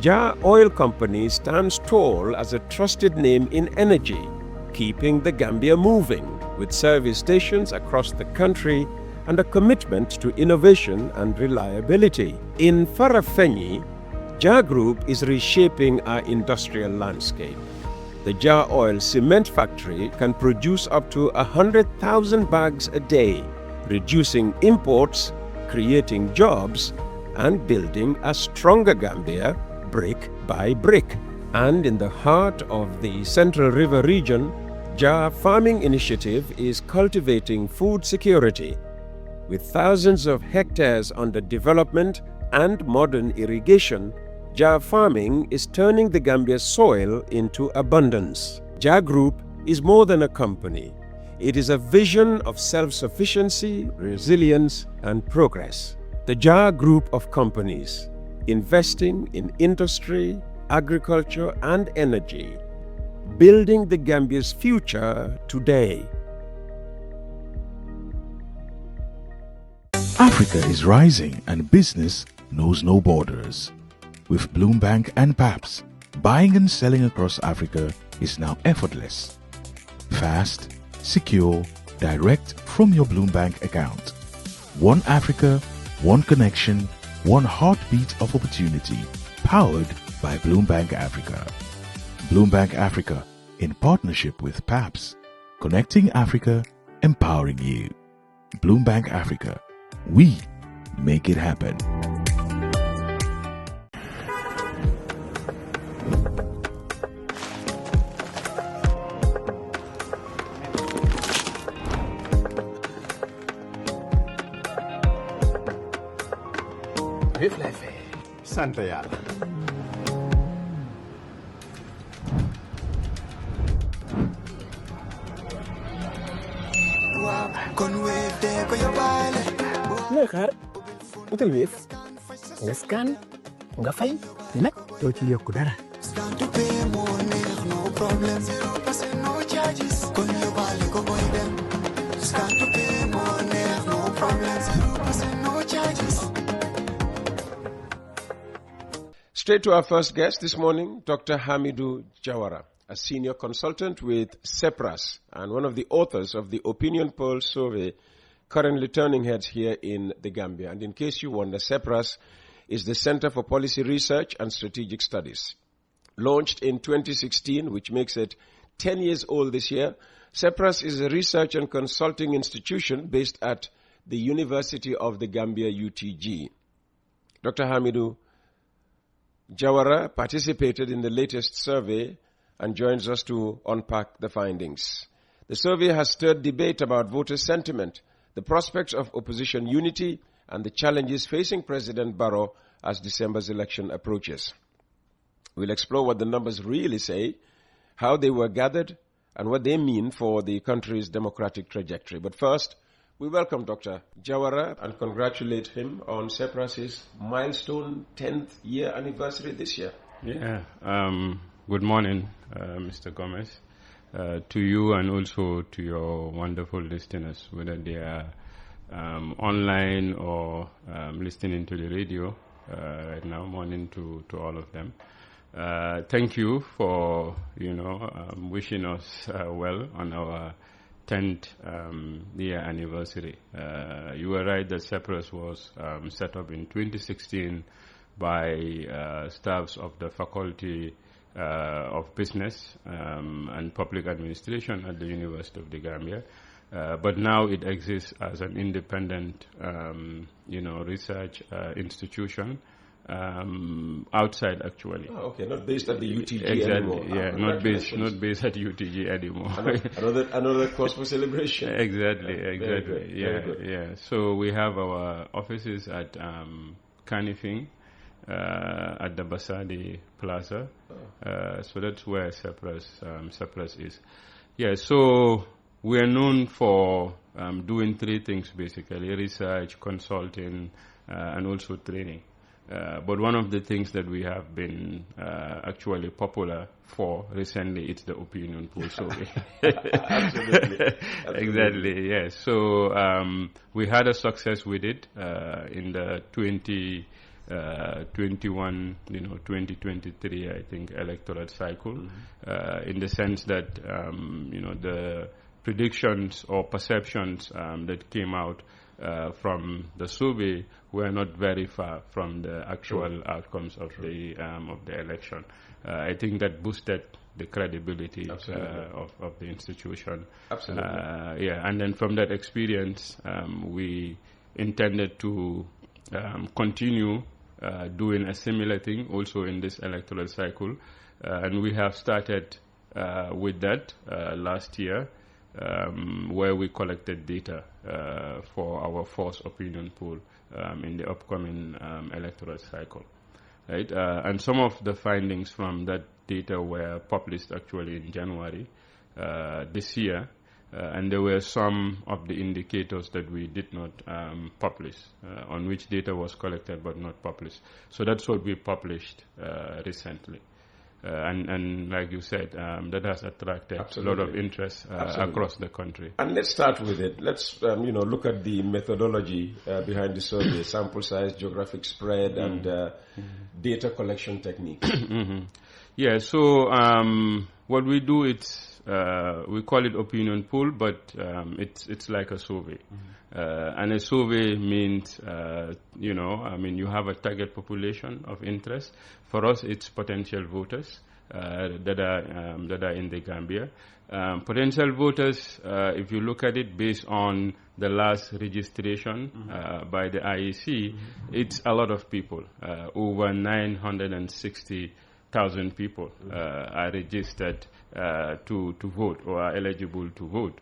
Jar Oil Company stands tall as a trusted name in energy, keeping the Gambia moving with service stations across the country and a commitment to innovation and reliability. In Farafenni, Jar Group is reshaping our industrial landscape. The Jar Oil Cement Factory can produce up to 100,000 bags a day, reducing imports, creating jobs, and building a stronger Gambia brick by brick. And in the heart of the Central River region, Jar Farming Initiative is cultivating food security. With thousands of hectares under development and modern irrigation, Jar Farming is turning the Gambia's soil into abundance. Jar Group is more than a company. It is a vision of self-sufficiency, resilience, and progress. The Jar Group of companies, investing in industry, agriculture, and energy, building the Gambia's future today. Africa is rising and business knows no borders. With Bloombank and PAPS, buying and selling across Africa is now effortless. Fast, secure, direct from your Bloombank account. One Africa, one connection, one heartbeat of opportunity, powered by Bloombank Africa. Bloombank Africa, in partnership with PAPS, connecting Africa, empowering you. Bloombank Africa, we make it happen. sant yàlla. looy xaar utal Wave nga scan nga fay nag doo ci yokku dara. Straight to our first guest this morning, Dr. Hamidou Jawara, a senior consultant with CEPRAS and one of the authors of the Opinion Poll Survey, currently turning heads here in the Gambia. And in case you wonder, CEPRAS is the Center for Policy Research and Strategic Studies. Launched in 2016, which makes it 10 years old this year, CEPRAS is a research and consulting institution based at the University of the Gambia, UTG. Dr. Hamidou Jawara participated in the latest survey and joins us to unpack the findings. The survey has stirred debate about voter sentiment, the prospects of opposition unity, and the challenges facing President Barrow as December's election approaches. We'll explore what the numbers really say, how they were gathered, and what they mean for the country's democratic trajectory. But first, we welcome Dr. Jawara and congratulate him on CEPRAS's milestone 10th year anniversary this year. Yeah, good morning, Mr. Gomez, to you and also to your wonderful listeners, whether they are online or listening to the radio right now. Morning to all of them. Thank you for, wishing us well on our 10th year anniversary. You were right that CEPRAS was set up in 2016 by staffs of the Faculty of Business and Public Administration at the University of the Gambia. But now it exists as an independent, research institution outside, actually. Oh, okay, not based at the UTG exactly, anymore. Yeah, not based at UTG anymore. another cause for celebration. Exactly. Very good, Yeah, very good. yeah. So we have our offices at Kanifing, at the Basadi Plaza. So that's where CEPRAS is. Yeah, so we are known for doing three things basically: research, consulting, and also training. But one of the things that we have been actually popular for recently, it's the opinion poll survey. Absolutely. Exactly, yes. So we had a success with it in the 2023, I think, electoral cycle, in the sense that, the predictions or perceptions that came out from the survey were not very far from the actual outcomes of the election. I think that boosted the credibility of the institution. Absolutely. And then from that experience, we intended to continue doing a similar thing also in this electoral cycle, and we have started with that last year, where we collected data for our force opinion poll in the upcoming electoral cycle. Right, and some of the findings from that data were published actually in January this year, and there were some of the indicators that we did not publish, on which data was collected but not published. So that's what we published recently. And like you said, that has attracted a lot of interest across the country. And let's start with it. Let's look at the methodology behind the survey: sample size, geographic spread, and data collection techniques. Yeah. So what we do, we call it opinion poll, but it's like a survey. And a survey means, you have a target population of interest. For us, it's potential voters that are in the Gambia. Potential voters, if you look at it based on the last registration by the IEC, it's a lot of people. Over 960,000 people are registered to vote or are eligible to vote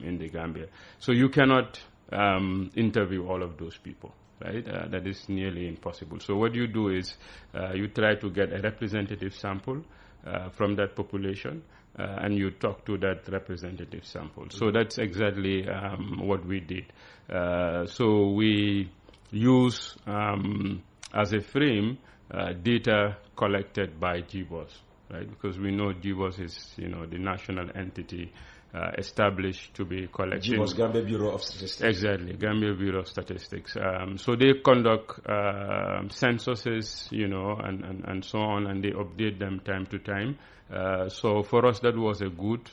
in the Gambia. So you cannot interview all of those people, right? That is nearly impossible. So what you do is you try to get a representative sample from that population, and you talk to that representative sample. So that's exactly what we did. So we use as a frame data collected by GBOS, right? Because we know GBOS is, the national entity established to be collecting. GBOS, Gambia Bureau of Statistics. Exactly, Gambia Bureau of Statistics. So they conduct censuses, and so on, and they update them time to time. So for us, that was a good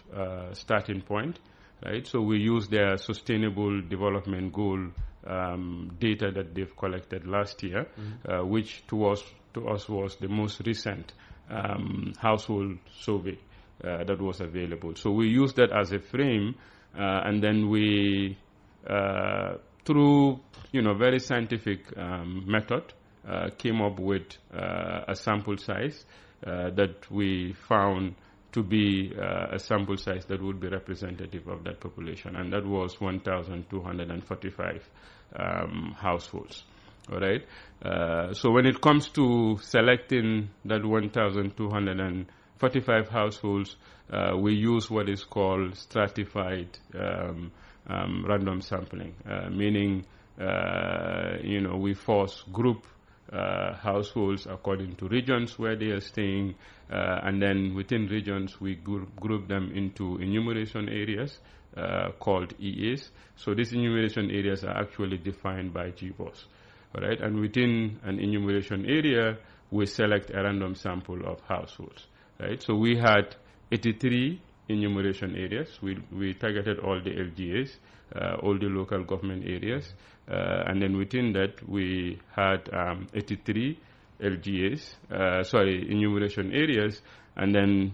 starting point, right? So we use their Sustainable Development Goal data that they've collected last year, which to us was the most recent household survey that was available. So we used that as a frame, and then we, through very scientific method, came up with a sample size that we found to be a sample size that would be representative of that population, and that was 1,245 households. All right. So when it comes to selecting that 1,245 households, we use what is called stratified random sampling, meaning we force group households according to regions where they are staying, and then within regions we group them into enumeration areas called EAs. So these enumeration areas are actually defined by GBOS. All right, and within an enumeration area, we select a random sample of households. Right, so we had 83 enumeration areas. We targeted all the LGAs, all the local government areas, and then within that we had 83 enumeration areas, and then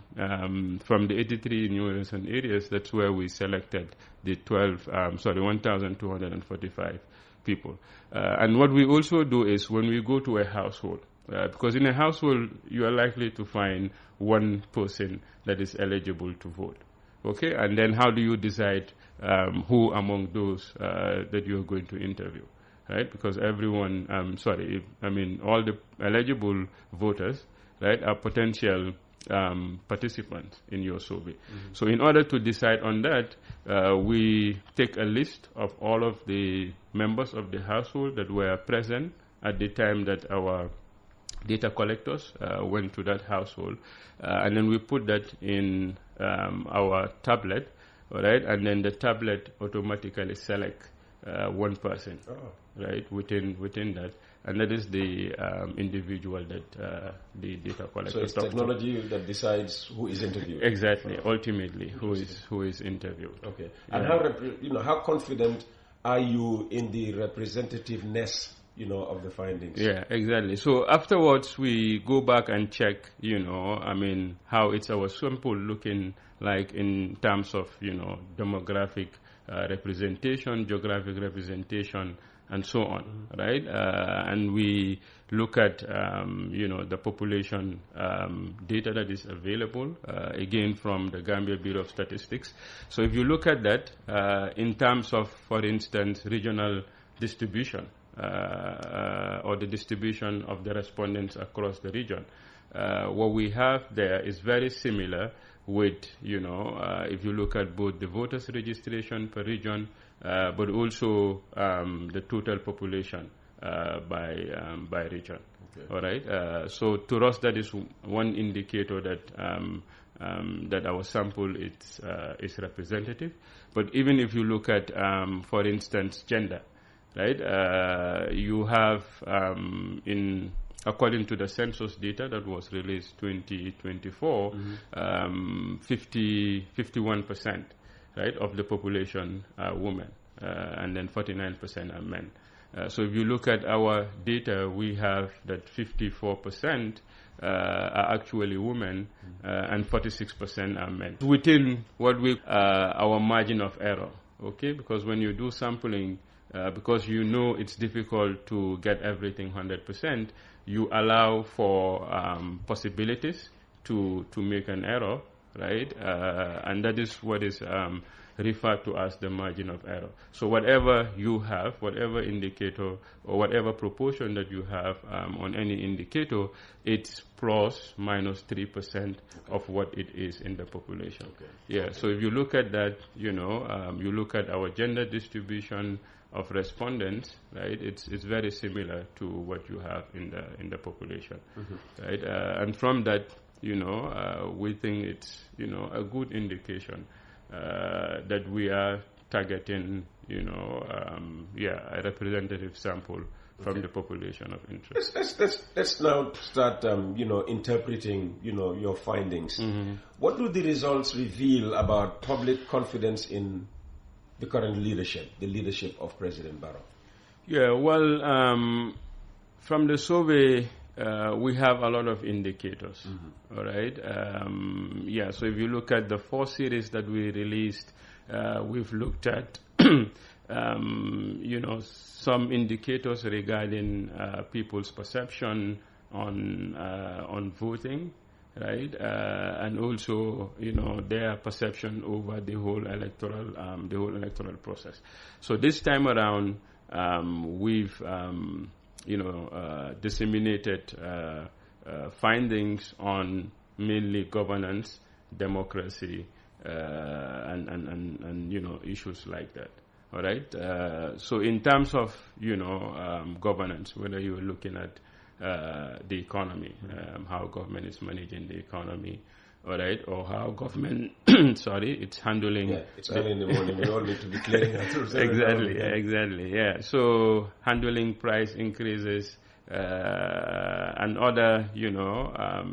from the 83 enumeration areas, that's where we selected the 1,245 people. And what we also do is when we go to a household, because in a household you are likely to find one person that is eligible to vote. Okay, and then how do you decide who among those that you are going to interview, right? Because everyone, all the eligible voters, right, are potential participants in your survey. So in order to decide on that, we take a list of all of the members of the household that were present at the time that our data collectors went to that household, and then we put that in our tablet, all right, and then the tablet automatically select one person right, within that, and that is the individual that the data collector. So it's technology that decides who is interviewed. Exactly. Ultimately, who is interviewed. Okay. And how confident are you in the representativeness, of the findings? Yeah, exactly. So afterwards, we go back and check, how it's our sample looking like in terms of, demographic representation, geographic representation, and so on, right? And we look at, the population data that is available, again, from the Gambia Bureau of Statistics. So if you look at that, in terms of, for instance, regional distribution, or the distribution of the respondents across the region, what we have there is very similar with, if you look at both the voters registration per region, but also the total population by region. Okay. All right. So to us, that is one indicator that our sample is representative. But even if you look at, for instance, gender, right? You have according to the census data that was released 2024, 51%, right, of the population are women, and then 49% are men. So if you look at our data, we have that 54% are actually women, and 46% are men. Within what we our margin of error, okay? Because when you do sampling, because it's difficult to get everything 100%, you allow for possibilities to make an error, right? And that is what is referred to as the margin of error. So whatever you have, whatever indicator or whatever proportion that you have on any indicator, it's plus minus 3% of what it is in the population. Okay. Yeah. So if you look at that, you look at our gender distribution of respondents, right? It's very similar to what you have in the population, right? And from that, we think it's a good indication that we are targeting, a representative sample from the population of interest. Let's now start, interpreting, your findings. What do the results reveal about public confidence in the current leadership, the leadership of President Barrow? Yeah, well, from the survey, we have a lot of indicators, all right? So if you look at the 4 series that we released, we've looked at, some indicators regarding people's perception on voting, right? And also, their perception over the whole electoral process. So this time around, we've disseminated findings on mainly governance, democracy, and issues like that. All right. So in terms of governance, whether you're looking at the economy, how government is managing the economy, all right, or how government, it's handling. Yeah, it's early in the morning. We all need to be clearing our throats. Exactly. Yeah. So handling price increases and other,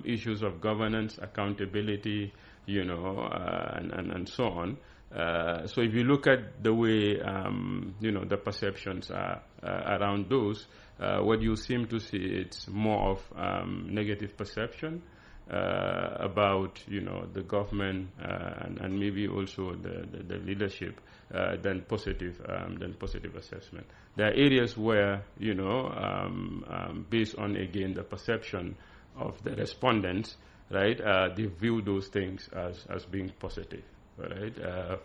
issues of governance, accountability, and so on. So if you look at the way, the perceptions are around those, what you seem to see, it's more of negative perception about, the government and maybe also the leadership than positive assessment. There are areas where, based on, again, the perception of the respondents, right, they view those things as being positive. Right?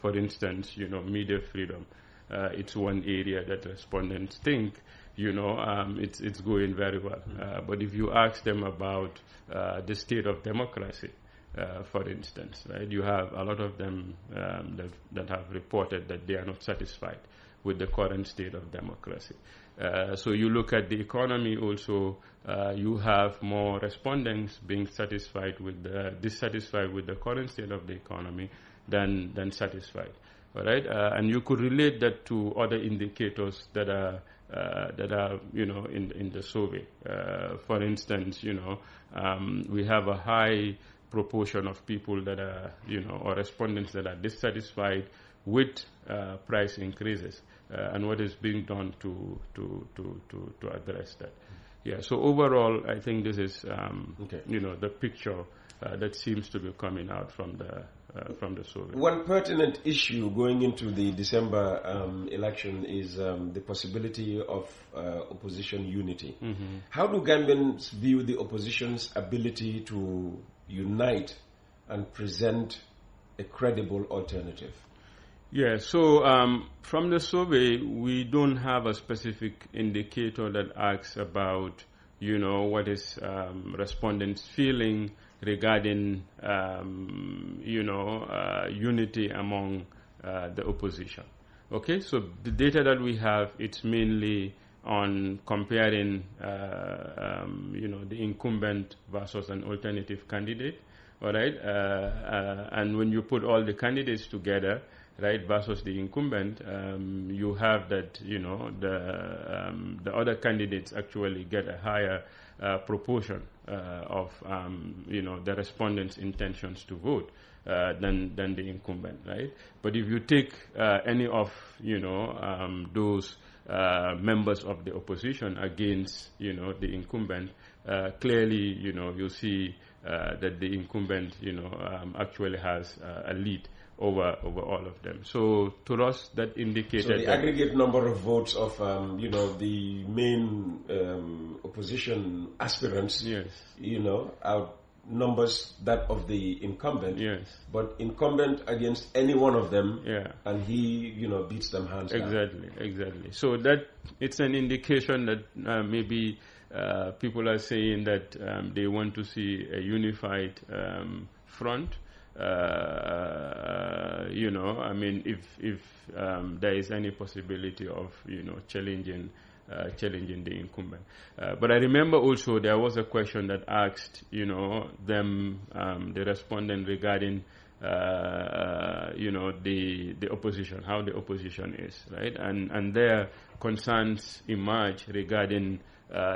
For instance, media freedom. It's one area that respondents think, it's going very well. But if you ask them about the state of democracy, for instance, right, you have a lot of them that have reported that they are not satisfied with the current state of democracy. So you look at the economy also, you have more respondents being dissatisfied with the current state of the economy than satisfied. All right, and you could relate that to other indicators that are that are, in the survey. For instance, we have a high proportion of people that are, or respondents that are dissatisfied with price increases and what is being done to address that. Yeah. So overall, I think this is, the picture that seems to be coming out from the survey. One pertinent issue going into the December election is the possibility of opposition unity. Mm-hmm. How do Gambians view the opposition's ability to unite and present a credible alternative? Yeah, so from the survey, we don't have a specific indicator that asks about, what is respondents' feeling regarding, unity among the opposition. Okay, so the data that we have, it's mainly on comparing, the incumbent versus an alternative candidate, all right? And when you put all the candidates together, right, versus the incumbent, you have that, the other candidates actually get a higher proportion of, the respondents' intentions to vote than the incumbent, right? But if you take any of, those members of the opposition against, the incumbent, clearly, you see that the incumbent, actually has a lead over all of them. So to us, that indicated. So the aggregate number of votes of the main opposition aspirants, yes, outnumbers that of the incumbent. Yes. But incumbent against any one of them, yeah, and he beats them hands down. Exactly. So that it's an indication that maybe people are saying that they want to see a unified front. I mean, if there is any possibility of, challenging the incumbent. But I remember also there was a question that asked, the respondent regarding, the opposition, how the opposition is, right? And their concerns emerge regarding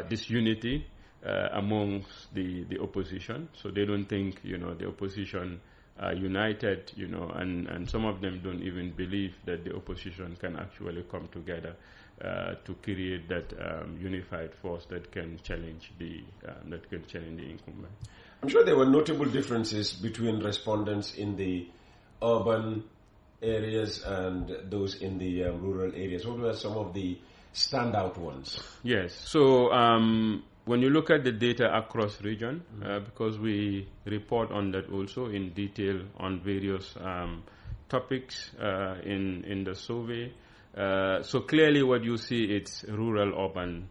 this unity amongst the opposition. So they don't think, the opposition united, and some of them don't even believe that the opposition can actually come together to create that unified force that can challenge the incumbent. I'm sure there were notable differences between respondents in the urban areas and those in the rural areas. What were some of the standout ones? Yes. So when you look at the data across region, because we report on that also in detail on various topics in the survey, so clearly what you see, it's rural-urban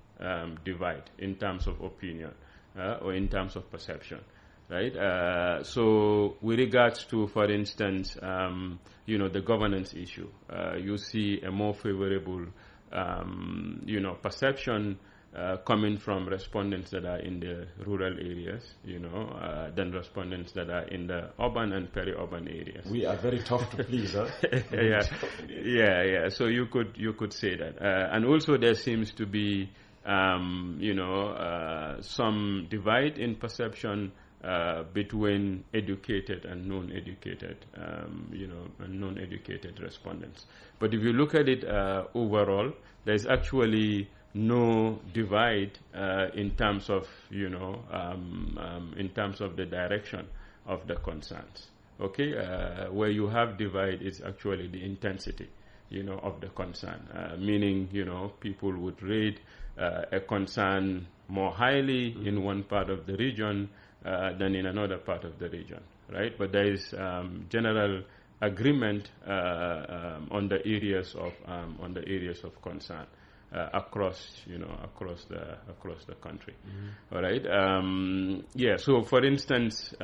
divide in terms of opinion or in terms of perception, right? So with regards to, for instance, the governance issue, you see a more favorable, perception coming from respondents that are in the rural areas, than respondents that are in the urban and peri-urban areas. We are very tough to please, huh? Yeah. So you could say that, and also there seems to be, some divide in perception between educated and non-educated, and non-educated respondents. But if you look at it overall, there's actually no divide in terms of in terms of the direction of the concerns. Okay, where you have divide is actually the intensity, of the concern. Meaning, people would rate a concern more highly in one part of the region than in another part of the region, right? But there is general agreement on the areas of concern. Across the country. Mm-hmm. All right. So for instance,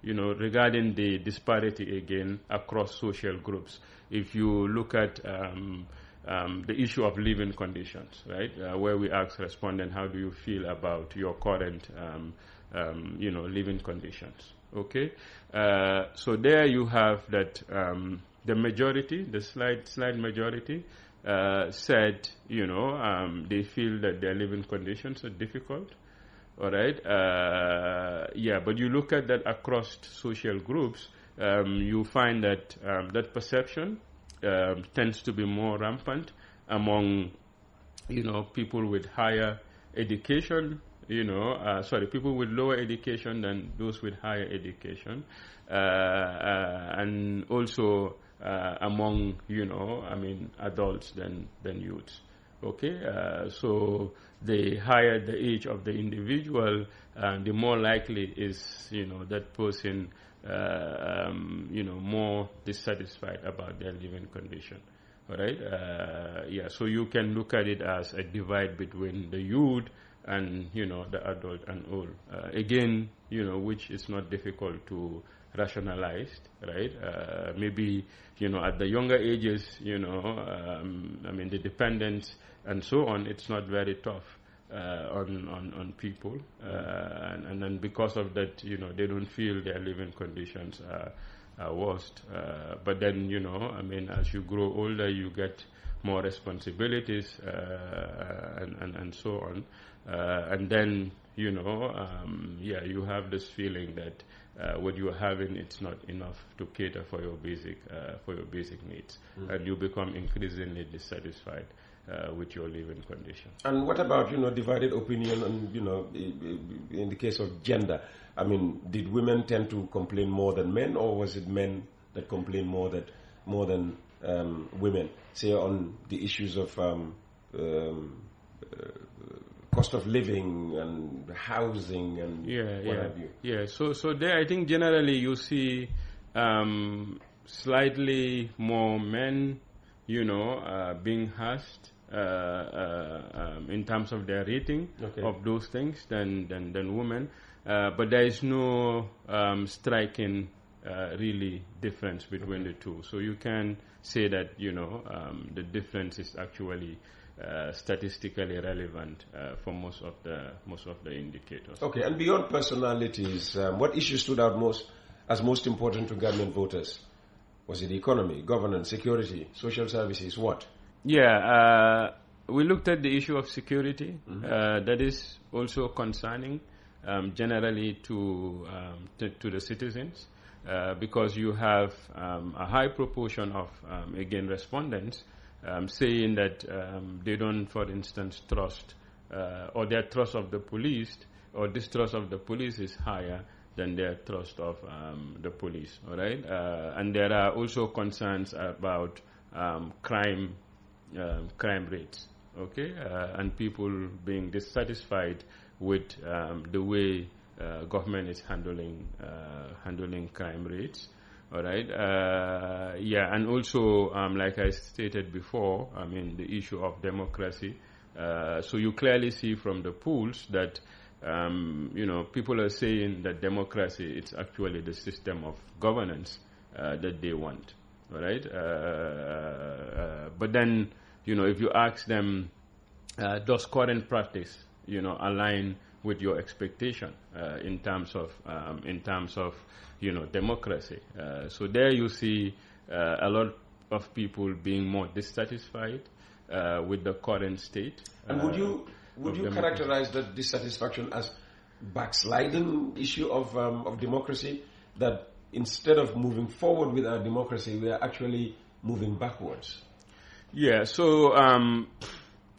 regarding the disparity again across social groups, if you look at the issue of living conditions, right, where we ask respondents, how do you feel about your current living conditions? Okay. So there you have that the majority, the slight majority, said, they feel that their living conditions are difficult. All right. But you look at that across social groups, you find that that perception tends to be more rampant among, people with higher education. People with lower education than those with higher education, and also among, adults than youths. Okay, so the higher the age of the individual, the more likely is, that person, more dissatisfied about their living condition. All right, so you can look at it as a divide between the youth and, the adult and old. Again, which is not difficult to rationalize, right? Maybe, at the younger ages, the dependence and so on, it's not very tough on people. And then because of that, they don't feel their living conditions are worst. But then, as you grow older, you get more responsibilities and so on. And then, you have this feeling that what you're having, it's not enough to cater for your basic needs, and you become increasingly dissatisfied with your living condition. And what about divided opinion on in the case of gender? I mean, did women tend to complain more than men, or was it men that complained more than women? Say on the issues of cost of living and housing and what have you. Yeah. So there, I think generally you see slightly more men, being harassed in terms of their rating of those things than women. But there is no striking really difference between the two. So you can say that the difference is actually statistically relevant for most of the indicators. Okay, and beyond personalities, what issues stood out most important to Gambian voters? Was it the economy, governance, security, social services? What? Yeah, we looked at the issue of security. That is also concerning generally to the citizens. Because you have a high proportion of, respondents saying that they don't, for instance, trust, or their trust of the police, or distrust of the police is higher than their trust of the police, all right? And there are also concerns about crime rates, okay? And people being dissatisfied with the way government is handling crime rates, all right? And also, like I stated before, the issue of democracy. So you clearly see from the polls that, people are saying that democracy, it's actually the system of governance that they want, all right? But then, if you ask them, does current practice, align with your expectation in terms of democracy. So there you see a lot of people being more dissatisfied with the current state. And would you characterize that dissatisfaction as backsliding issue of democracy? That instead of moving forward with our democracy, we are actually moving backwards. Yeah. So.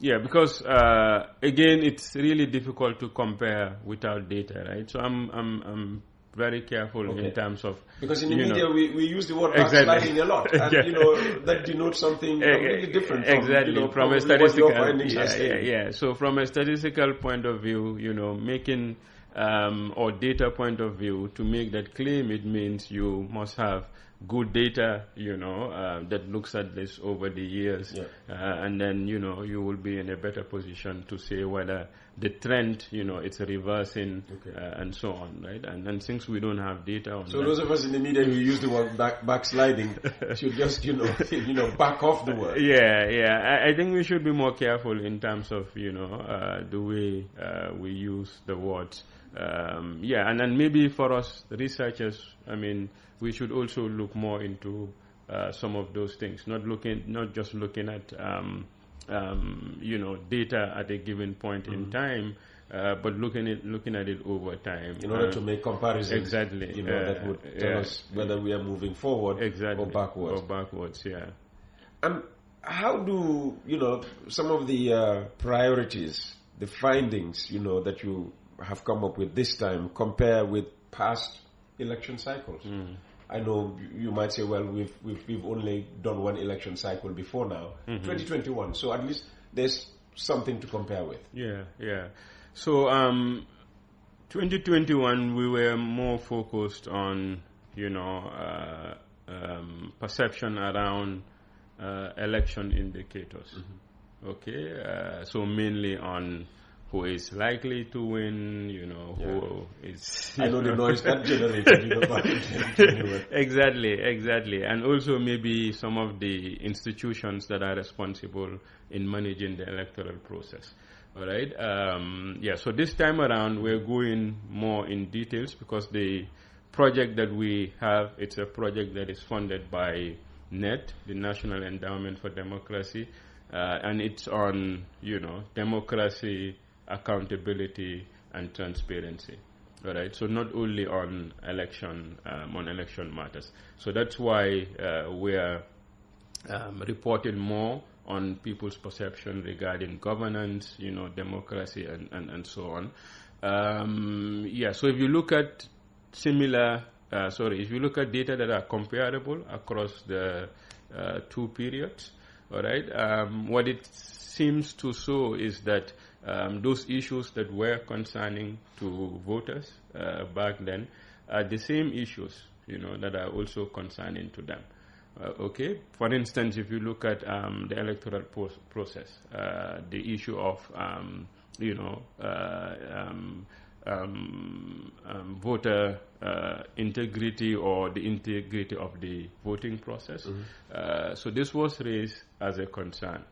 Because again, it's really difficult to compare without data, right? So I'm very careful in terms of, because in the media we use the word backsliding a lot, and that denotes something completely different from, from a statistical So from a statistical point of view, making or data point of view, to make that claim, it means you must have good data, that looks at this over the years, and then you will be in a better position to say whether the trend, it's reversing, and so on, right? And then since we don't have data on so those of us in the media who use the word backsliding should just back off the word. I think we should be more careful in terms of the way we use the words. And then maybe for us researchers, we should also look more into some of those things, not just looking at data at a given point in time, but looking at it over time in order to make comparisons. Exactly. That would tell us whether we are moving forward or backwards. Yeah. And how do some of the priorities, the findings that you have come up with this time compare with past election cycles? I know you might say, well, we've only done one election cycle before now, 2021. So at least there's something to compare with. Yeah. So 2021, we were more focused on perception around election indicators. Okay, so mainly on who is likely to win, who is... I know the noise that generated, Exactly. And also maybe some of the institutions that are responsible in managing the electoral process. All right. So this time around, we're going more in details because the project that we have, it's a project that is funded by NED, the National Endowment for Democracy, and it's on, democracy, accountability, and transparency. All right. So not only on election matters. So that's why we're reporting more on people's perception regarding governance, democracy, and so on. So if you look at if you look at data that are comparable across the two periods, all right, what it seems to show is that those issues that were concerning to voters back then are the same issues, that are also concerning to them. Okay. For instance, if you look at the electoral process, the issue of voter integrity or the integrity of the voting process. So this was raised as a concern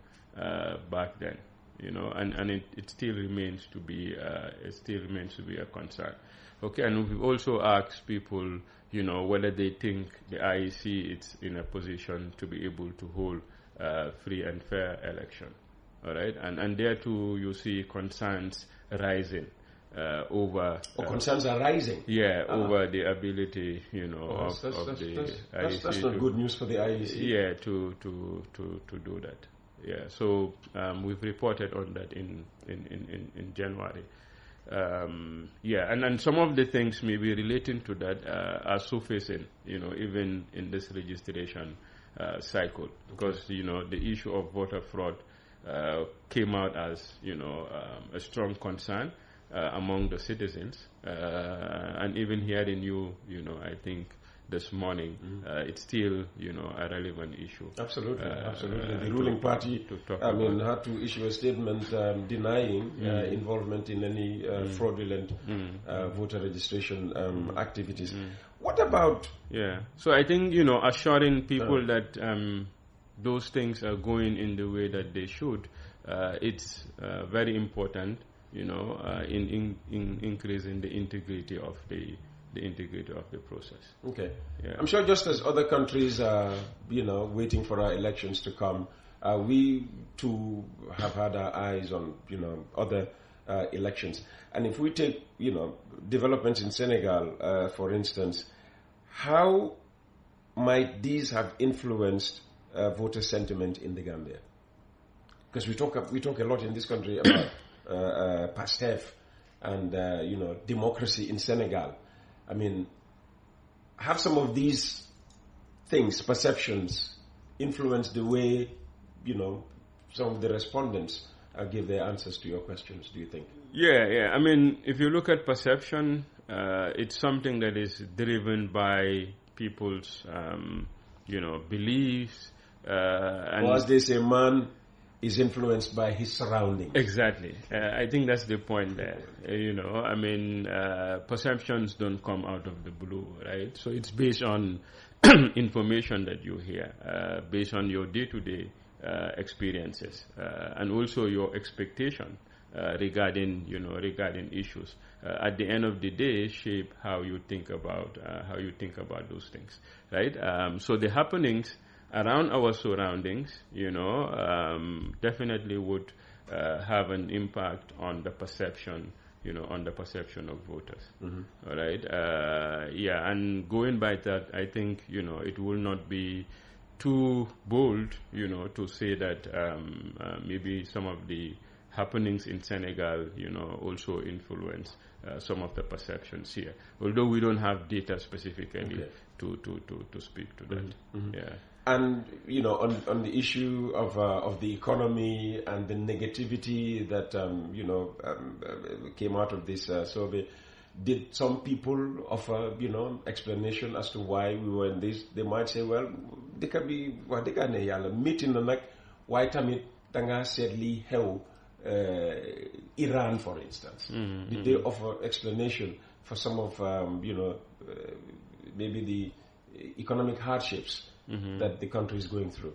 back then, and it still remains to be a concern. Okay, and we've also asked people, whether they think the IEC is in a position to be able to hold free and fair election. All right, and there too you see concerns rising over. Concerns are rising. Yeah, over the ability, of the IEC. That's not good news for the IEC. Yeah, to do that. Yeah, so we've reported on that in January. And some of the things maybe relating to that are surfacing, even in this registration cycle, because the issue of voter fraud came out as a strong concern among the citizens, and even hearing you, I think this morning, it's still a relevant issue. Absolutely. The ruling party, had to issue a statement denying involvement in any fraudulent voter registration activities. What about? Yeah. So I think assuring people that those things are going in the way that they should. It's very important, in increasing the integrity of the process. Okay. Yeah. I'm sure just as other countries are, waiting for our elections to come, we too have had our eyes on, other elections. And if we take, developments in Senegal, for instance, how might these have influenced voter sentiment in the Gambia? Because we talk a lot in this country about PASTEF and, democracy in Senegal. I mean, have some of these things, perceptions, influence the way, some of the respondents give their answers to your questions, do you think? Yeah. I mean, if you look at perception, it's something that is driven by people's, beliefs. Or as they say, man is influenced by his surroundings. Exactly. I think that's the point there. Perceptions don't come out of the blue, right? So it's based on information that you hear, based on your day-to-day experiences, and also your expectation regarding issues. At the end of the day, shape how you think about those things, right? So the happenings around our surroundings, definitely would have an impact on the perception, on the perception of voters. All right. And going by that, I think, it will not be too bold, to say that maybe some of the happenings in Senegal, also influence some of the perceptions here. Although we don't have data specifically to speak to that. Yeah. And on the issue of the economy and the negativity that came out of this survey, did some people offer explanation as to why we were in this? They might say, well, they can be meeting the neck. Why tamit danga sadly hell Iran, for instance? Did they offer explanation for some of maybe the economic hardships that the country is going through?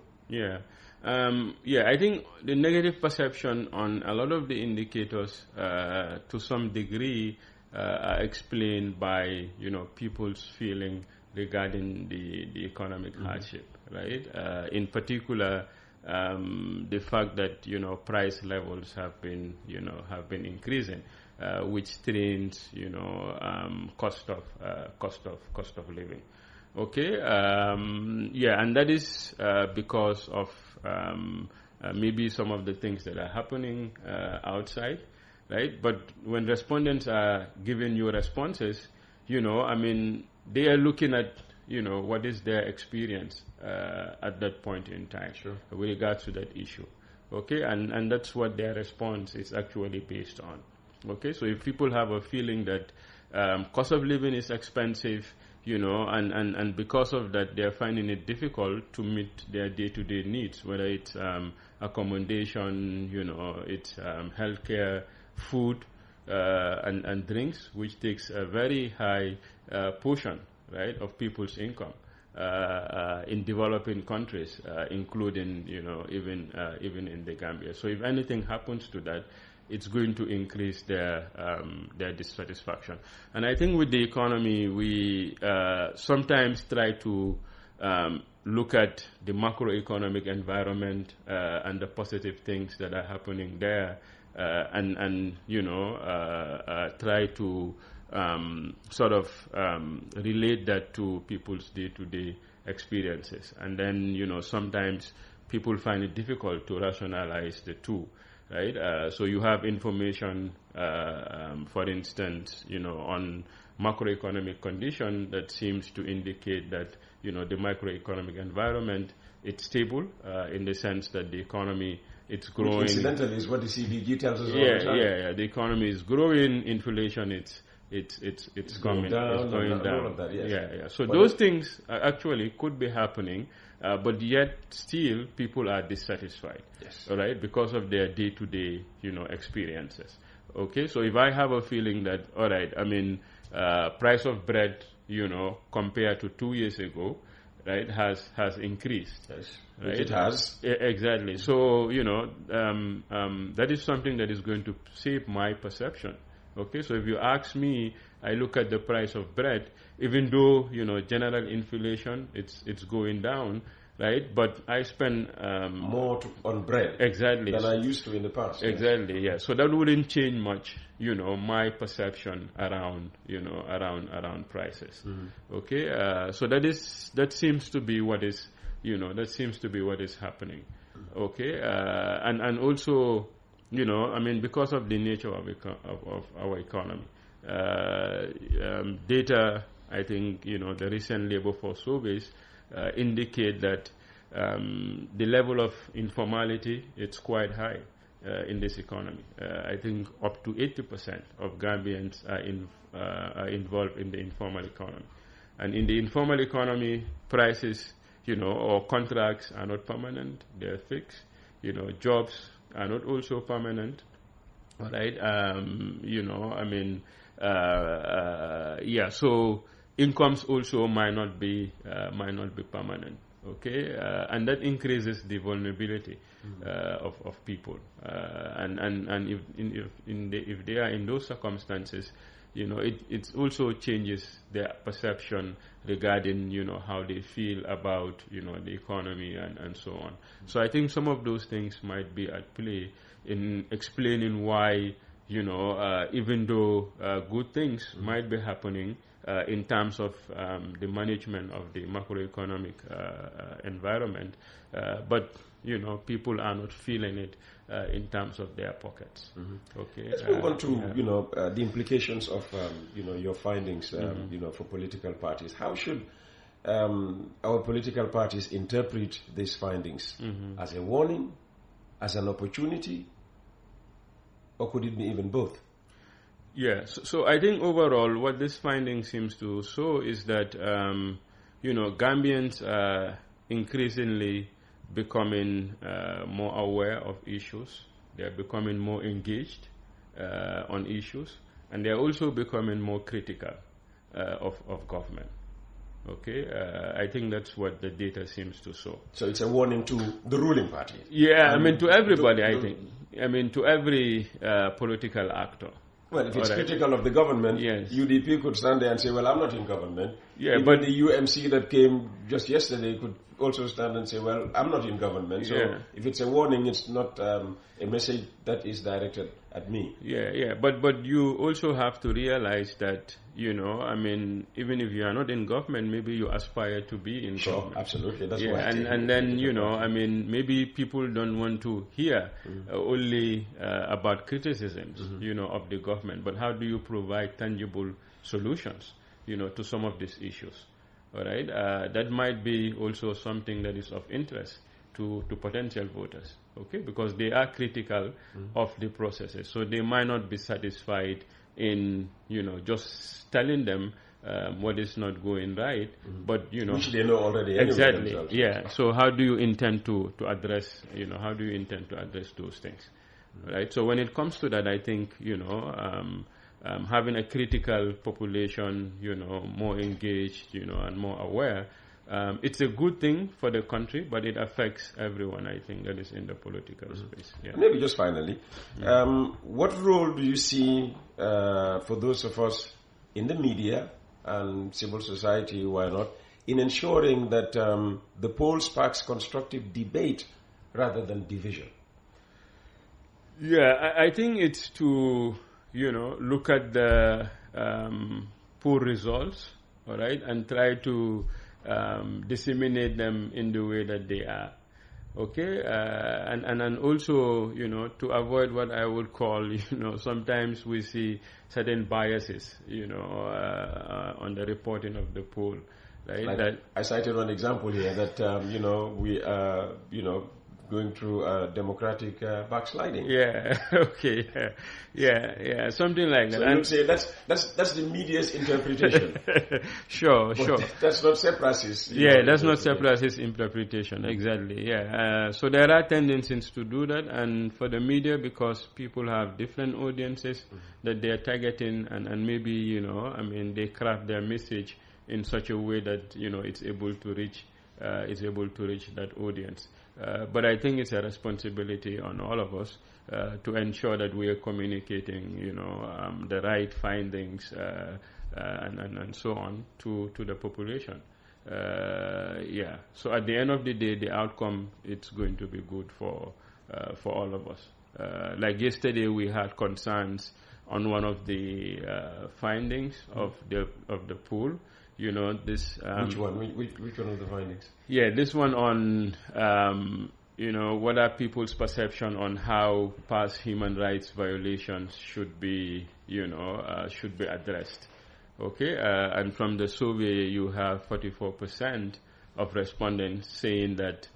I think the negative perception on a lot of the indicators to some degree are explained by people's feeling regarding the economic hardship, right? In particular, the fact that price levels have been increasing, which strains cost of living. Okay, and that is because of maybe some of the things that are happening outside, right? But when respondents are giving you responses, they are looking at what is their experience at that point in time with regards to that issue. Okay, and that's what their response is actually based on. Okay, so if people have a feeling that cost of living is expensive, and because of that, they're finding it difficult to meet their day-to-day needs, whether it's accommodation, it's healthcare, food, and drinks, which takes a very high portion, right, of people's income in developing countries, including, even in the Gambia. So if anything happens to that, it's going to increase their dissatisfaction. And I think with the economy, we sometimes try to look at the macroeconomic environment and the positive things that are happening there, and try to relate that to people's day-to-day experiences. And then, sometimes people find it difficult to rationalize the two. Right, so you have information, for instance, on macroeconomic condition that seems to indicate that the macroeconomic environment, it's stable in the sense that the economy, it's growing. Which incidentally is what the CBG tells us all the time. Yeah. The economy is growing, inflation it's coming down, it's going down. All of that, yes. So those things actually could be happening. But yet, still, people are dissatisfied, all right, because of their day-to-day, experiences. Okay, so if I have a feeling that, all right, price of bread, compared to 2 years ago, right, has increased. Yes, right? It has. Exactly. So, that is something that is going to shape my perception. Okay, so if you ask me, I look at the price of bread, even though, general inflation, it's going down, right? But I spend more on bread than I used to in the past. Exactly, yeah. So that wouldn't change much, my perception around, around prices. Okay, so that seems to be what is, happening. Okay, and also, because of the nature of our economy, data, I think, the recent labor force surveys indicate that the level of informality, it's quite high in this economy. I think up to 80% of Gambians are involved in the informal economy. And in the informal economy, prices, or contracts are not permanent, they're fixed. Jobs are not also permanent, all right? So incomes also might not be permanent, okay? And that increases the vulnerability of people. And if they are in those circumstances, it also changes their perception regarding, how they feel about, the economy and so on. So I think some of those things might be at play in explaining why, even though good things might be happening in terms of the management of the macroeconomic environment, but people are not feeling it in terms of their pockets. Okay. Let's move on to the implications of your findings for political parties. How should our political parties interpret these findings? As a warning, as an opportunity, or could it be even both? Yeah, so I think overall what this finding seems to show is that, Gambians are increasingly becoming more aware of issues. They are becoming more engaged on issues, and they are also becoming more critical of government. Okay, I think that's what the data seems to show. So it's a warning to the ruling party. Yeah, to everybody, I think. To every political actor. Well, if it's critical of the government, yes. UDP could stand there and say, well, I'm not in government. Yeah, even the UMC that came just yesterday could also stand and say, well, I'm not in government. So if it's a warning, it's not a message that is directed at me. Yeah. But you also have to realize that, even if you are not in government, maybe you aspire to be in government. Absolutely. That's why. And then, maybe people don't want to hear only about criticisms, of the government. But how do you provide tangible solutions, to some of these issues? All right, that might be also something that is of interest to potential voters, okay, because they are critical of the processes, so they might not be satisfied in, just telling them what is not going right, but, which they know already exactly, yeah. So how do you intend to address, how do you intend to address those things, right? So when it comes to that, I think, having a critical population, more engaged, and more aware, it's a good thing for the country, but it affects everyone, I think, that is in the political space. Yeah. Maybe just finally, what role do you see for those of us in the media and civil society, why not, in ensuring that the poll sparks constructive debate rather than division? Yeah, I think it's to look at the poor results, all right, and try to disseminate them in the way that they are, okay, and also, to avoid what I would call, sometimes we see certain biases, on the reporting of the poll, right? Like that I cited one example here that, we are, going through democratic backsliding. Yeah. Okay. Yeah. Something like that. So you would say that's the media's interpretation. Sure. That's not Sepras's. That's not Sepras's interpretation. Exactly. Yeah. So there are tendencies to do that, and for the media, because people have different audiences that they are targeting, and maybe they craft their message in such a way that it's able to reach that audience. But I think it's a responsibility on all of us to ensure that we are communicating, the right findings and so on to the population. So at the end of the day, the outcome, it's going to be good for all of us. Like yesterday, we had concerns on one of the findings of the poll. This. Which one? Which one of the findings? Yeah, this one on, what are people's perception on how past human rights violations should be addressed. Okay, and from the survey, you have 44% of respondents saying that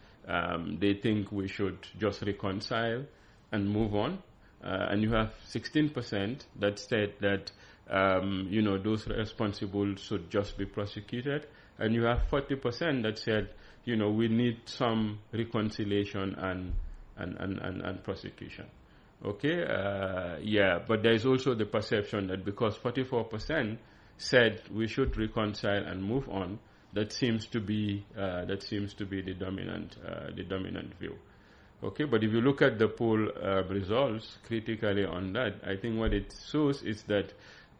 they think we should just reconcile and move on, and you have 16% that said that those responsible should just be prosecuted, and you have 40% that said, we need some reconciliation and prosecution. Okay, but there is also the perception that because 44% said we should reconcile and move on, that seems to be the dominant view. Okay, but if you look at the poll results critically on that, I think what it shows is that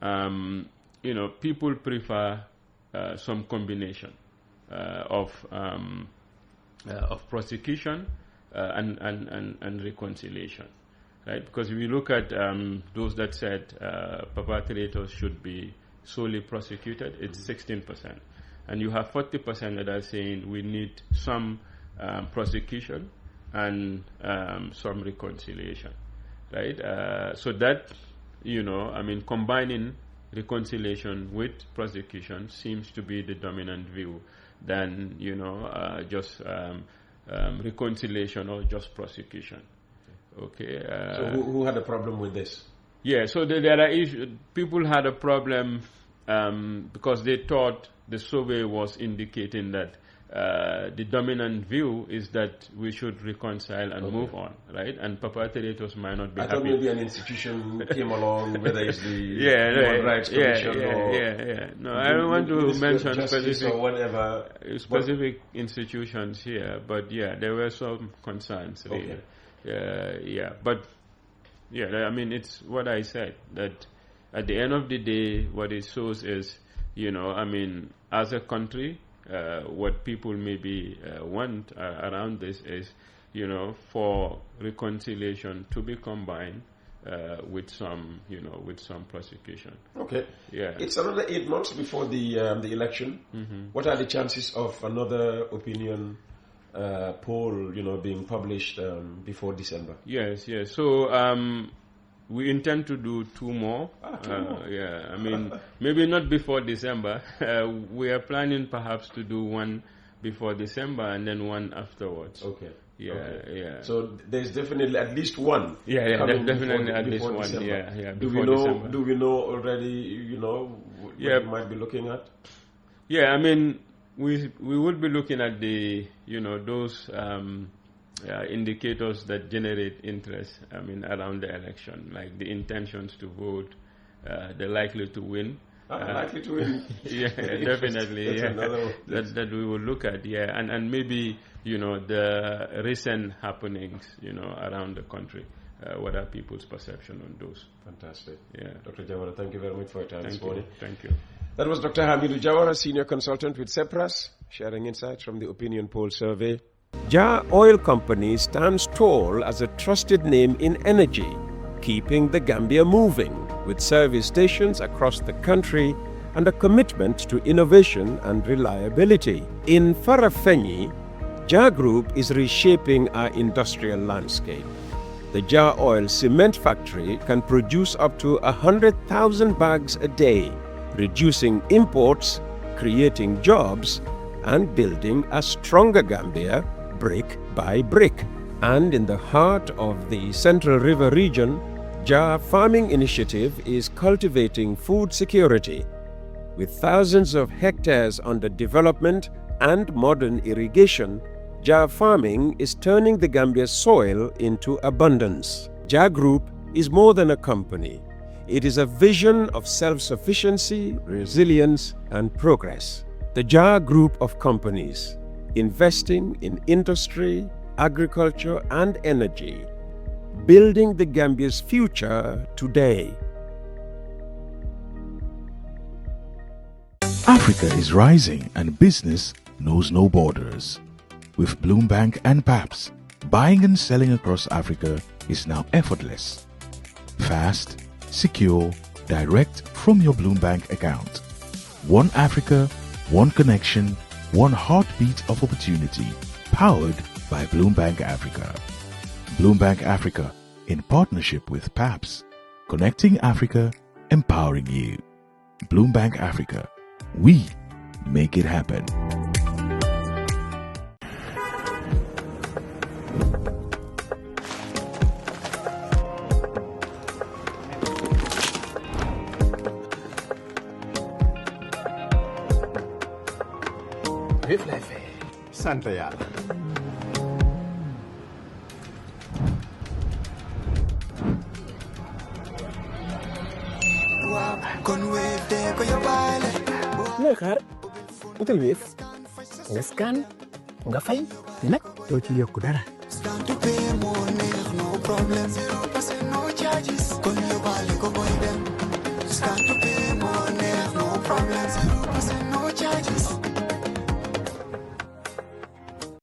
people prefer some combination of prosecution and reconciliation, right? Because if you look at those that said perpetrators should be solely prosecuted, it's 16%. And you have 40% that are saying we need some prosecution and some reconciliation, right? So that, combining reconciliation with prosecution seems to be the dominant view than, just reconciliation or just prosecution. Okay. So who had a problem with this? Yeah, so there are issues. People had a problem because they thought the survey was indicating that the dominant view is that we should reconcile and move on, right? And perpetrators might not be happy. I thought maybe an institution came along, whether it's the Human Rights Commission or... No, I don't want to mention specific or whatever. Specific institutions here, but there were some concerns, really. But it's what I said, that at the end of the day, what it shows is, as a country, what people maybe want around this is, for reconciliation to be combined with some prosecution. Okay. Yeah. It's another 8 months before the election. Mm-hmm. What are the chances of another opinion poll, being published before December? Yes. So we intend to do 2 more. Two more. Maybe not before December. We are planning perhaps to do one before December and then one afterwards. Okay. Yeah. So there's definitely at least one. Definitely at least one. December. Yeah. Do we know already? What you might be looking at? Yeah, we would be looking at the those indicators that generate interest. Around the election, like the intentions to vote, the likely to win. Likely to win. Yeah, definitely. That we will look at. Yeah, and maybe the recent happenings around the country. What are people's perception on those? Fantastic. Yeah, Dr. Jawara, thank you very much for your time this morning. Thank you. That was Dr. Hamidou Jawara, Senior Consultant with CEPRAS, sharing insights from the Opinion Poll Survey. Jar Oil Company stands tall as a trusted name in energy, keeping the Gambia moving with service stations across the country and a commitment to innovation and reliability. In Farafenni, Jar Group is reshaping our industrial landscape. The Jar Oil Cement Factory can produce up to 100,000 bags a day, reducing imports, creating jobs, and building a stronger Gambia brick by brick. And in the heart of the Central River region, Jar Farming Initiative is cultivating food security. With thousands of hectares under development and modern irrigation, Jar Farming is turning the Gambia's soil into abundance. Jar Group is more than a company. It is a vision of self-sufficiency, resilience, and progress. The Jar Group of companies, investing in industry, agriculture, and energy, building the Gambia's future today. Africa is rising and business knows no borders. With Bloombank and PAPS, buying and selling across Africa is now effortless. Fast, secure, direct from your Bloombank account. One Africa, one connection, one heartbeat of opportunity, powered by Bloombank Africa. Bloombank Africa, in partnership with PAPS, connecting Africa, empowering you. Bloombank Africa, we make it happen. Wéef lay fay. Sant Yàlla. looy xaar utal Wéef nga scan nga fay te nag doo ci yokk dara.